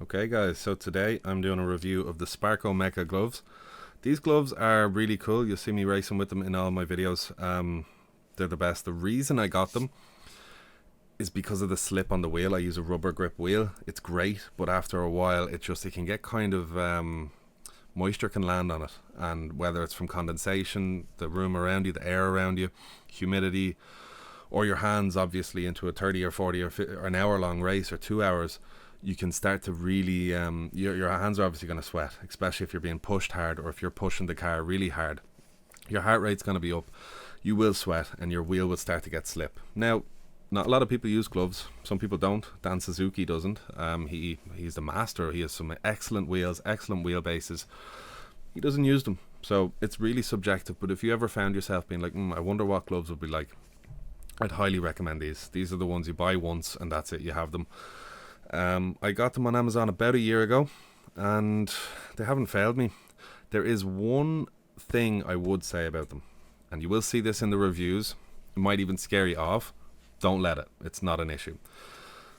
Okay guys, so today I'm doing a review of the SPARCO Mecha gloves. These gloves are really cool. You'll see me racing with them in all my videos. They're the best. The reason I got them is because of the slip on the wheel. I use a rubber grip wheel. It's great, but after a while it can get kind of moisture can land on it, and whether it's from condensation, the room around you, the air around you, humidity, or your hands obviously into a 30 or 40 or an hour long race or 2 hours, you can start to really your hands are obviously going to sweat, especially if you're being pushed hard or if you're pushing the car really hard. Your heart rate's going to be up, you will sweat, and your wheel will start to get slip. Now, not a lot of people use gloves. Some people don't. Dan Suzuki doesn't. He's the master. He has some excellent wheels, excellent wheelbases. He doesn't use them, so it's really subjective. But if you ever found yourself being like, I wonder what gloves would be like, I'd highly recommend these. These are the ones you buy once and that's it, you have them. I got them on Amazon about a year ago and they haven't failed me. There is one thing I would say about them, and you will see this in the reviews. It might even scare you off. Don't let it. It's not an issue.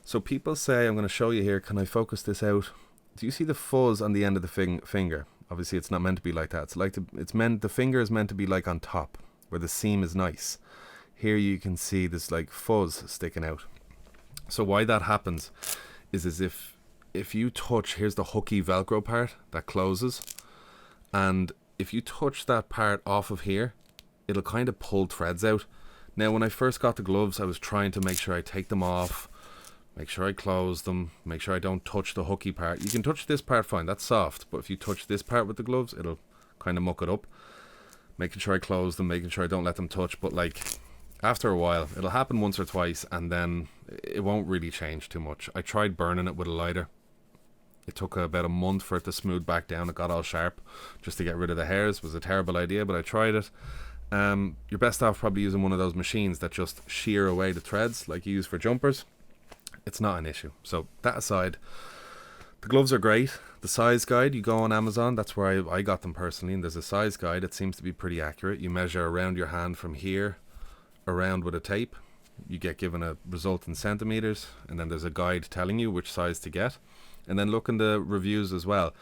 So people say, I'm going to show you here. Can I focus this out? Do you see the fuzz on the end of the finger? Obviously it's not meant to be like that. The finger is meant to be like on top where the seam is nice. Here you can see this like fuzz sticking out. So why that happens is as if you touch, here's the hooky Velcro part that closes, and if you touch that part off of here, it'll kind of pull threads out. Now when I first got the gloves, I was trying to make sure I take them off, make sure I close them, make sure I don't touch the hooky part. You can touch this part fine, that's soft, but if you touch this part with the gloves, it'll kind of muck it up. Making sure I close them, making sure I don't let them touch, but like after a while, it'll happen once or twice and then it won't really change too much. I tried burning it with a lighter. It took about a month for it to smooth back down. It got all sharp just to get rid of the hairs. It was a terrible idea, but I tried it. You're best off probably using one of those machines that just shear away the threads like you use for jumpers. It's not an issue. So that aside, the gloves are great. The size guide, you go on Amazon, that's where I got them personally, and there's a size guide. It seems to be pretty accurate. You measure around your hand from here around with a tape. You get given a result in centimeters, and then there's a guide telling you which size to get. And then look in the reviews as well.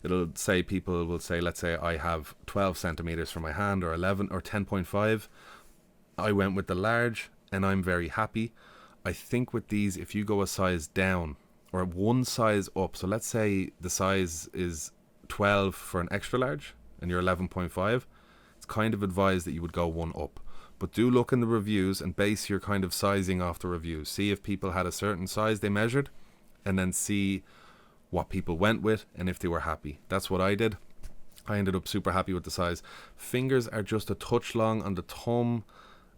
It'll say, people will say, let's say I have 12 centimeters for my hand, or 11 or 10.5. I went with the large and I'm very happy. I think with these, if you go a size down or one size up, so let's say the size is 12 for an extra large and you're 11.5, it's kind of advised that you would go one up. But do look in the reviews and base your kind of sizing off the reviews. See if people had a certain size they measured, and then see what people went with and if they were happy. That's what I did. I ended up super happy with the size. Fingers are just a touch long on the thumb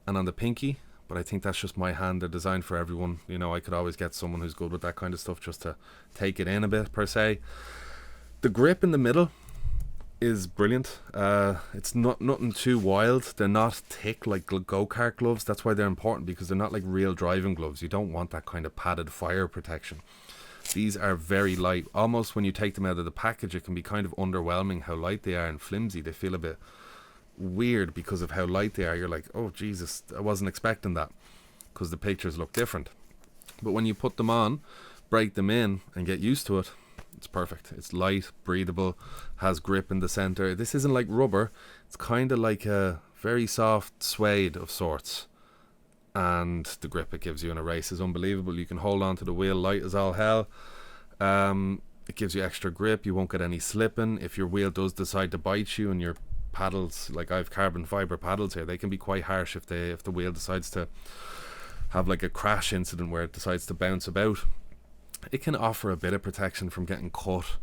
and on the pinky, but I think that's just my hand. They're designed for everyone. You know, I could always get someone who's good with that kind of stuff just to take it in a bit per se. The grip in the middle is brilliant. It's nothing too wild. They're not thick like go-kart gloves. That's why they're important, because they're not like real driving gloves. You don't want that kind of padded fire protection. These are very light. Almost when you take them out of the package, it can be kind of underwhelming how light they are and flimsy. They feel a bit weird because of how light they are. You're like, oh Jesus, I wasn't expecting that, because the pictures look different. But when you put them on, break them in and get used to it, it's perfect. It's light, breathable, has grip in the center. This isn't like rubber. It's kind of like a very soft suede of sorts. And the grip it gives you in a race is unbelievable. You can hold on to the wheel light as all hell. It gives you extra grip. You won't get any slipping. If your wheel does decide to bite you and your paddles, like I have carbon fiber paddles here, they can be quite harsh if the wheel decides to have like a crash incident where it decides to bounce about. It can offer a bit of protection from getting cut.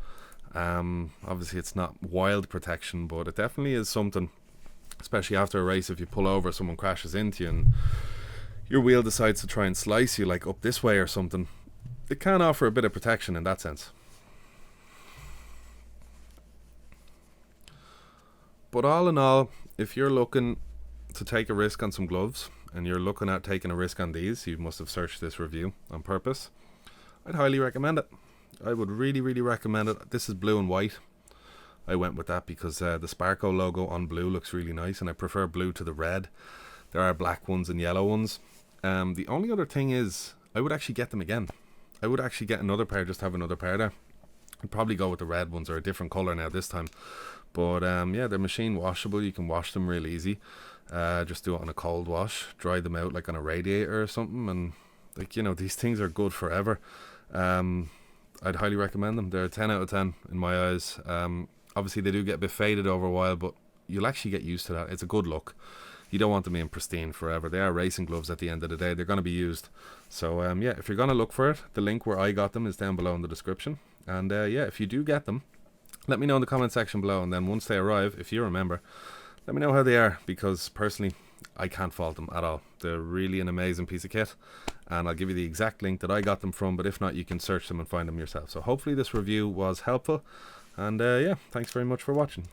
Obviously it's not wild protection, but it definitely is something, especially after a race. If you pull over, someone crashes into you and your wheel decides to try and slice you like up this way or something, it can offer a bit of protection in that sense. But all in all, if you're looking to take a risk on some gloves and you're looking at taking a risk on these, you must have searched this review on purpose. I'd highly recommend it. I would really recommend it. This is blue and white. I went with that because the SPARCO logo on blue looks really nice, and I prefer blue to the red. There are black ones and yellow ones. The only other thing is I would actually get them again. I would actually get another pair, just have another pair there. I'd probably go with the red ones, or a different colour now this time. But yeah, they're machine washable. You can wash them real easy. Just do it on a cold wash, dry them out like on a radiator or something, and like, you know, these things are good forever. I'd highly recommend them. They're a 10 out of 10 in my eyes. Obviously they do get a bit faded over a while, but you'll actually get used to that. It's a good look. You don't want them being pristine forever. They are racing gloves at the end of the day. They're going to be used. So yeah, if you're going to look for it, the link where I got them is down below in the description. And yeah, if you do get them, let me know in the comment section below, and then once they arrive, if you remember, let me know how they are, because personally I can't fault them at all. They're really an amazing piece of kit, and I'll give you the exact link that I got them from, but if not, you can search them and find them yourself. So hopefully this review was helpful, and yeah, thanks very much for watching.